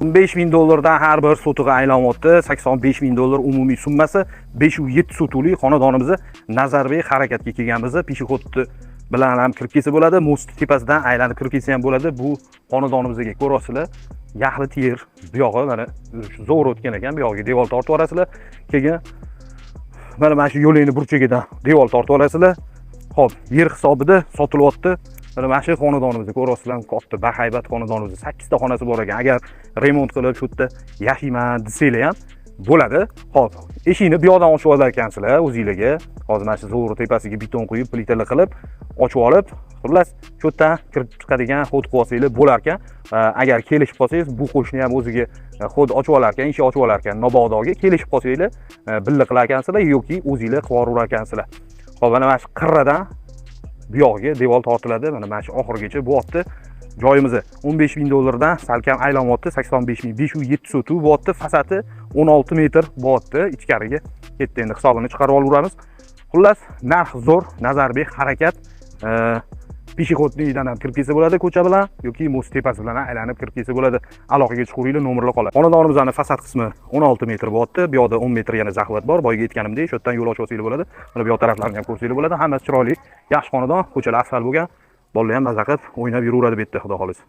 $15,000 har bir sotiga aylanyapti. $85,000 umumiy summasi. 507 sotulik xonadonimizni Nazarbek harakatga kelganmiz. Peshixodni bilan ham kirib kelsa bo'ladi, most tepasidan aylanib kirib kelsa ham bo'ladi. Bu xonadonimizga ko'rasizlar. Yaxli ter, bu yog'i mana zo'r o'tgan ekan, bu yog'iga devor tortib olasizlar. Keyin mana shu yo'lingni burchagidan devor tortib olasizlar. Xo'p, yer hisobida sotilyapti. Mana shu xonadonimizni ko'rasizlar, katta bahaybat xonadonimiz. 8 ta xonasi bor ekan. Agar remont qilib shu yerda yashayman desanglar ham bo'ladi. Xo'p, eshikni bu yoqdan ochib olar ekansizlar o'zingizlarga. Hozir mana shu zo'r tepasiga beton qo'yib, plitalar qilib, ochib olib, xullas, shu yerdan kirib chiqadigan xod qilib olsanglar bo'lar ekan. Agar kelishib qolsangiz, bu qo'shni ham o'ziga xod ochib olar ekan, eshik ochib olar ekan. Mabodoga kelishib qolsanglar, birga qilar ekansizlar yoki o'zingizlar qilib yurar ekansizlar. Xo'p, mana shu qirradan bu yog'iga devor tortiladi. Mana shu oxirigacha bu yerda joyimiz $15,000 dan salkam aylanyapti. 85,507 sotuv bu yerda, fasadi 16 metr bu yerda. Ichkariga ketdi, endi hisobini chiqarib olaveramiz. Xullas, narx zo'r, Nazarbek harakat. Peshixodni uydan ham kirib kelsa bo'ladi ko'cha bilan yoki most tepasi bilan aylanib kirib kelsa bo'ladi. Aloqaga chiqaveringlar, nomerlar qoladi. Xonadonimizning fasad qismi 16 metr bu yerda. Bu yoqda 10 metr yana zaxvat bor. Boyga aytganimdek, shu yerdan yo'l ochib olsanglar bo'ladi. Mana bu yoq taraflarini ham ko'rsanglar bo'ladi. Hammasi chiroyli, yaxshi xonadon, ko'chalar asfalt bo'lgan. Bolalar ham maza qilib o'ynab yuraveradi bu yerda, xudo xolisa.